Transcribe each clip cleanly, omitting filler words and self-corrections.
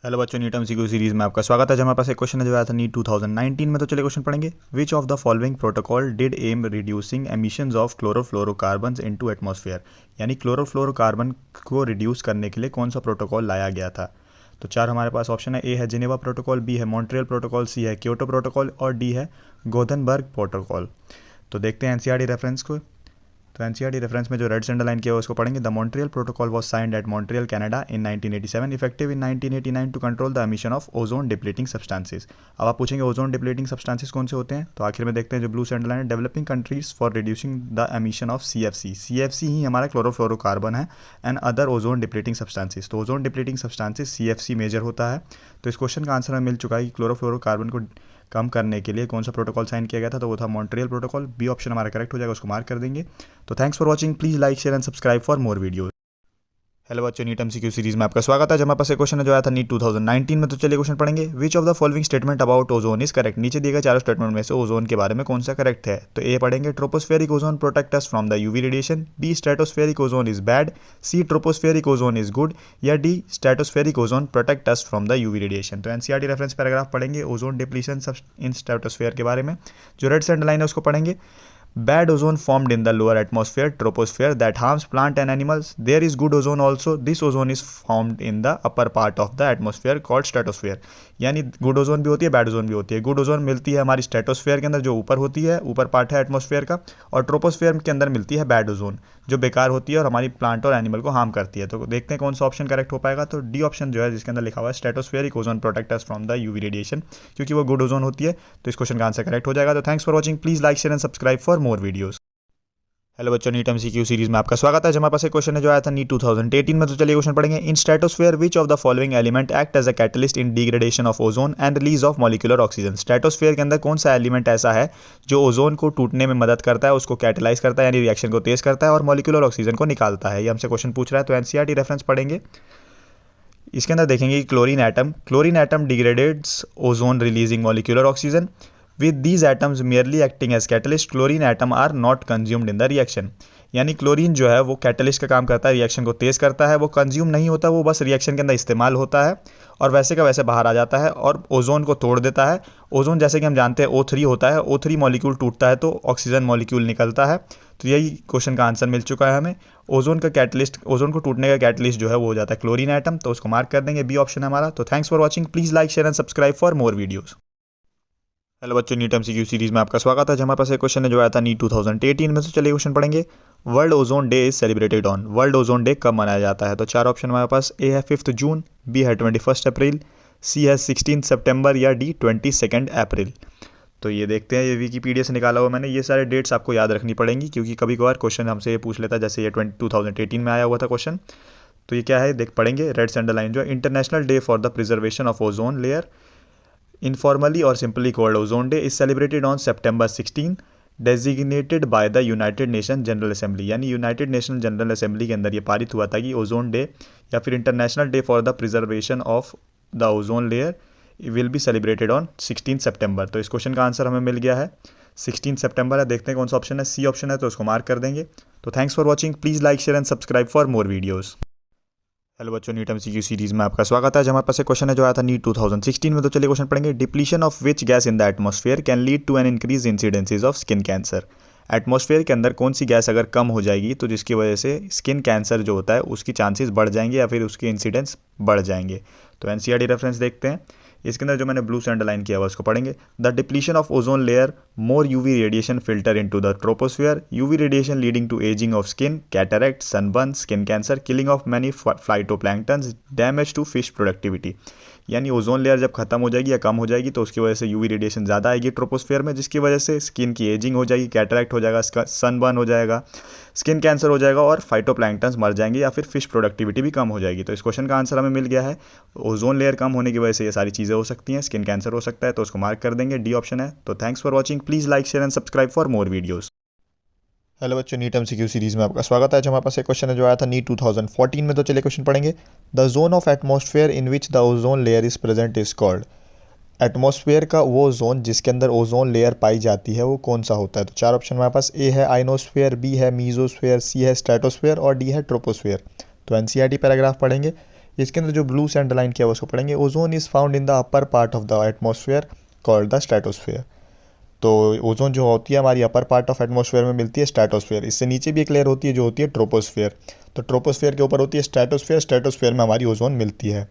Hello बच्चों, NEET MCQ series में आपका स्वागत है। हमारे पास एक क्वेश्चन है जो आया था नीट 2019 में। तो चलिए क्वेश्चन पढ़ेंगे। Which of the following protocol did aim reducing emissions of chlorofluorocarbons into atmosphere. यानी क्लोरोफ्लोरोकार्बन को रिड्यूस करने के लिए कौन सा प्रोटोकॉल लाया गया था। तो चार हमारे पास ऑप्शन है। ए है जिनेवा प्रोटोकॉल, बी है मॉन्ट्रियल प्रोटोकॉल, सी है क्योटो प्रोटोकॉल और डी है गोथनबर्ग प्रोटोकॉल। तो देखते हैं एनसीईआरटी रेफरेंस को। तो एनसीईआरटी रेफरेंस में जो रेड से अंडरलाइन किया हुआ उसको पढ़ेंगे। The Montreal Protocol was signed at Montreal Canada in 1987, effective in 1989 to control the emission of ozone depleting substances. अब आप पूछेंगे ओजोन डिप्लीटिंग सब्सटेंसेस कौन से होते हैं, तो आखिर में देखते हैं जो ब्लू से अंडरलाइन है। Developing countries for reducing the emission of CFC. CFC ही हमारा क्लोरोफ्लोरोकार्बन है and other ozone depleting substances. तो ozone depleting substances CFC major होता है। तो इस क्वेश्चन का आंसर हमें मिल चुका है कि क्लोरोफ्लोरोकार्बन को कम करने के लिए कौन सा प्रोटोकॉल साइन किया गया था, तो वो था मॉन्ट्रियल प्रोटोकॉल। बी ऑप्शन हमारा करेक्ट हो जाएगा, उसको मार्क कर देंगे। तो thanks for watching, please like share and subscribe for more video. Hello बच्चों, नीट एमसीक्यू सीरीज में आपका स्वागत है। हमारे पास एक क्वेश्चन है जो आया था नीट 2019 में। तो चलिए क्वेश्चन पढ़ेंगे। Which of the following statement about ozone is correct. नीचे दिए गए चारों स्टेटमेंट में से ओजोन के बारे में कौन सा करेक्ट है। तो ए पढ़ेंगे tropospheric ozone protect us from the UV radiation, b stratospheric ozone is bad, c tropospheric ozone is good या d stratospheric ozone protect us from the UV radiation. तो एनसीईआरटी रेफरेंस पैराग्राफ पढ़ेंगे ozone depletion in stratosphere के बारे में। जो red से underline है उसको पढ़ेंगे। Bad ozone formed in the lower atmosphere, troposphere, that harms plant and animals. There is good ozone also. This ozone is formed in the upper part of the atmosphere called stratosphere. यानी good ozone भी होती है, bad ozone भी होती है। Good ozone मिलती है हमारी स्ट्रेटोस्फेयर के अंदर जो ऊपर होती है, ऊपर पार्ट है एटमॉस्फेयर का, और ट्रोपोस्फेयर के अंदर मिलती है बैड ओजोन जो बेकार होती है और हमारी प्लांट और एनिमल को हार्म करती है। तो देखते हैं कौन सा ऑप्शन करेक्ट हो पाएगा। तो डी ऑप्शन जो है जिसके अंदर लिखा हुआ है stratospheric ozone protect us from the UV radiation, क्योंकि वो गुड ओजोन होती है। तो इस क्वेश्चन का आंसर करेक्ट हो जाएगा। तो thanks for watching, please like share and subscribe for more videos. Hello बच्चों, नीट एमसीक्यू सीरीज में आपका स्वागत है। हमारे पास एक क्वेश्चन है जो आया था नीट 2018 में। तो चलिए क्वेश्चन पढ़ेंगे। In stratosphere which of the following element act as a catalyst in degradation of ozone and release of molecular oxygen. Stratosphere के अंदर कौन सा एलिमेंट ऐसा है जो ओजोन को टूटने में मदद करता है, उसको कैटलाइज करता है यानी रिएक्शन को तेज करता है और मॉलिक्यूलर ऑक्सीजन को निकालता है। ये हमसे क्वेश्चन पूछ रहा है। तो एनसीईआरटी रेफरेंस पढ़ेंगे। इसके अंदर देखेंगे chlorine atom degrades ozone releasing molecular oxygen. With these atoms merely acting as catalyst, chlorine atom are not consumed in the reaction. यानी क्लोरीन जो है वो कैटलिस्ट का काम करता है, रिएक्शन को तेज करता है। वो कंज्यूम नहीं होता, वो बस रिएक्शन के अंदर इस्तेमाल होता है और वैसे का वैसे बाहर आ जाता है और ओजोन को तोड़ देता है। ओजोन जैसे कि हम जानते हैं O3 होता है, O3 मॉलिक्यूल टूटता है तो ऑक्सीजन मॉलिक्यूल निकलता है। तो यही क्वेश्चन का आंसर मिल चुका है हमें। ओजोन का कैटलिस्ट, ओजोन को टूटने का कैटलिस्ट जो है वो हो जाता है क्लोरीन एटम। तो उसको मार्क कर देंगे, बी ऑप्शन है हमारा। तो thanks for watching, please like share and subscribe for more videos. Hello बच्चों, नीट एमसीक्यू सीरीज में आपका स्वागत है। हमारे पास एक क्वेश्चन है जो आया था नीट 2018 में। तो चलिए क्वेश्चन पढ़ेंगे। World ozone day is celebrated on. World ozone day कब मनाया जाता है। तो चार ऑप्शन हमारे पास। ए है 5 जून, बी है 21 अप्रैल, सी है 16 सितंबर या डी 22 अप्रैल। तो ये देखते हैं, ये विकीपीडिया से निकाला हुआ मैंने। ये सारे डेट्स आपको याद रखनी पड़ेंगी क्योंकि कभी कभार क्वेश्चन हमसे ये पूछ लेता है, जैसे ये 2018 में आया हुआ था क्वेश्चन। तो ये क्या है देख पढ़ेंगे। रेड से अंडरलाइन जो है international day for the preservation of ozone layer, informally or simply called Ozone Day, is celebrated on September 16, designated by the United Nations General Assembly। यानी यूनाइटेड नेशन जनरल असेंबली के अंदर ये पारित हुआ था कि ओजोन डे या फिर international day for the preservation of the ozone layer will be celebrated on 16 सितंबर। तो इस क्वेश्चन का आंसर हमें मिल गया है 16 सितंबर है। देखते हैं कौन सा ऑप्शन है। सी ऑप्शन है, तो उसको मार्क कर देंगे। तो thanks for watching, please like share and subscribe for more videos. Hello बच्चों, नीट एमसीक्यू सीरीज में आपका स्वागत है। हमारे पास एक क्वेश्चन है जो आया था नीट 2016 में। तो चलिए क्वेश्चन पढ़ेंगे। Depletion of which gas in the atmosphere can lead to an increase incidences of skin cancer. Atmosphere के अंदर कौन सी गैस अगर कम हो जाएगी तो जिसकी वजह से स्किन कैंसर जो होता है उसकी चांसेस बढ़ जाएंगे या फिर उसके इंसिडेंस बढ़ जाएंगे। तो एनसीईआरटी रेफरेंस देखते हैं। इसके अंदर जो मैंने ब्लू से अंडरलाइन किया हुआ उसको पढ़ेंगे। The depletion of ozone layer, more UV radiation filter into the troposphere, UV radiation leading to ageing of skin, cataract, sunburn, skin cancer, killing of many phytoplanktons, damage to fish productivity. यानी ozone layer जब खत्म हो जाएगी या कम हो जाएगी तो उसकी वजह से यूवी रेडिएशन ज़्यादा आएगी ट्रोपोस्फेयर में, जिसकी वजह से स्किन की एजिंग हो जाएगी, कैटरेक्ट हो जाएगा, सनबर्न हो जाएगा, स्किन कैंसर हो जाएगा और फाइटोप्लैंक्टन्स मर जाएंगे या फिर फिश प्रोडक्टिविटी भी कम हो जाएगी। तो इस क्वेश्चन का आंसर हमें मिल गया है। ओजोन लेयर कम होने की वजह से ये सारी चीज़ें हो सकती हैं, स्किन कैंसर हो सकता है। तो उसको मार्क कर देंगे, डी ऑप्शन है। तो thanks for watching, please like share and subscribe for more videos. Hello बच्चों, नीट एमसीक्यू सीरीज में आपका स्वागत है। आज हमारे पास एक क्वेश्चन है जो आया था नीट 2014 में। तो चलिए क्वेश्चन पढ़ेंगे। The zone of atmosphere in which the ozone layer is present is called. Atmosphere का वो जोन जिसके अंदर ओजोन लेयर पाई जाती है वो कौन सा होता है। तो चार ऑप्शन हमारे पास। ए है आइनोस्फेयर, बी है मीजोस्फेयर, सी है स्ट्रेटोस्फेयर और डी है ट्रोपोस्फेयर। तो एनसीईआरटी पैराग्राफ पढ़ेंगे। इसके अंदर जो ब्लू से अंडरलाइन किया हुआ उसको पढ़ेंगे। Ozone is found in the upper part of the atmosphere called the stratosphere. तो ओजोन जो होती है हमारी अपर पार्ट ऑफ एटमॉस्फेयर में मिलती है स्ट्रेटोस्फेयर। इससे नीचे भी एक लेयर होती है जो होती है ट्रोपोस्फेयर। तो ट्रोपोस्फेयर के ऊपर होती है स्ट्रेटोस्फेयर, स्ट्रेटोस्फेयर में हमारी ओजोन मिलती है।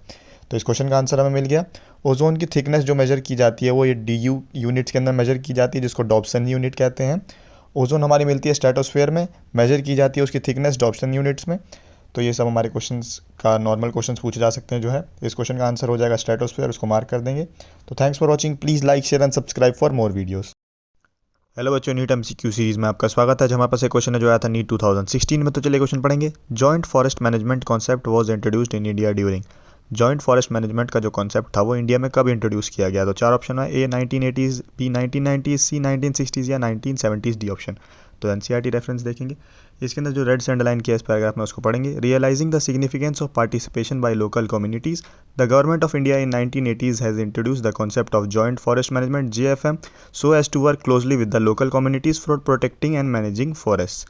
तो इस क्वेश्चन का आंसर हमें मिल गया। ओजोन की थिकनेस जो मेजर की जाती है वो ये DU यूनिट्स के अंदर मेजर की जाती है, जिसको डॉप्सन यूनिट कहते हैं। ओजोन हमारी मिलती है स्ट्रेटोस्फेयर में, मेजर की जाती है उसकी थिकनेस डॉप्सन यूनिट्स में। तो ये सब हमारे क्वेश्चंस का नॉर्मल क्वेश्चंस पूछे जा सकते हैं जो है। इस क्वेश्चन का आंसर हो जाएगा स्ट्रेटोस्फेयर, उसको मार्क कर देंगे। तो thanks for watching, please like share and subscribe for more videos. Hello बच्चों, नीट MCQ सीरीज़ में आपका स्वागत है। आज हमारे पास एक क्वेश्चन है जो आया था नीट 2016 में। तो चलिए क्वेश्चन पढ़ेंगे। Joint forest management concept was introduced in India during. Joint forest management का जो कॉन्सेप्ट था वो इंडिया में कब इंट्रोड्यूस किया गया? तो चार ऑप्शन है, A 1980s, B 1990s, C 1960s या 1970s, D ऑप्शन। तो NCERT रेफरेंस देखेंगे। इसके अंदर जो रेड से अंडरलाइन किया इस पैराग्राफ में उसको पढ़ेंगे। Realising the significance of participation by local communities, the government of India in 1980s has introduce the concept of joint forest management JFM so as to work closely with the local communities for protecting and managing forests।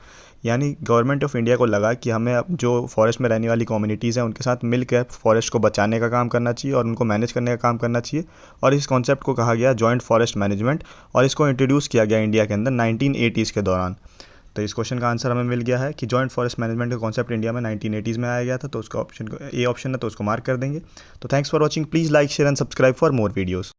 यानी government of India को लगा कि हमें अब जो forest में रहने वाली कम्युनिटीज़ हैं उनके साथ मिलकर फॉरेस्ट को बचाने का काम करना चाहिए और उनको मैनेज करने का काम करना चाहिए। और इस कॉन्सेप्ट को कहा गया जॉइंट फॉरेस्ट मैनेजमेंट, और इसको इंट्रोड्यूस किया गया इंडिया के अंदर 1980s के दौरान। तो इस क्वेश्चन का आंसर हमें मिल गया है कि जॉइंट फॉरेस्ट मैनेजमेंट का कॉन्सेप्ट इंडिया में 1980s में आया गया था। तो उसका ऑप्शन A ऑप्शन है, तो उसको मार्क कर देंगे। तो thanks for watching, please like share and subscribe for more videos.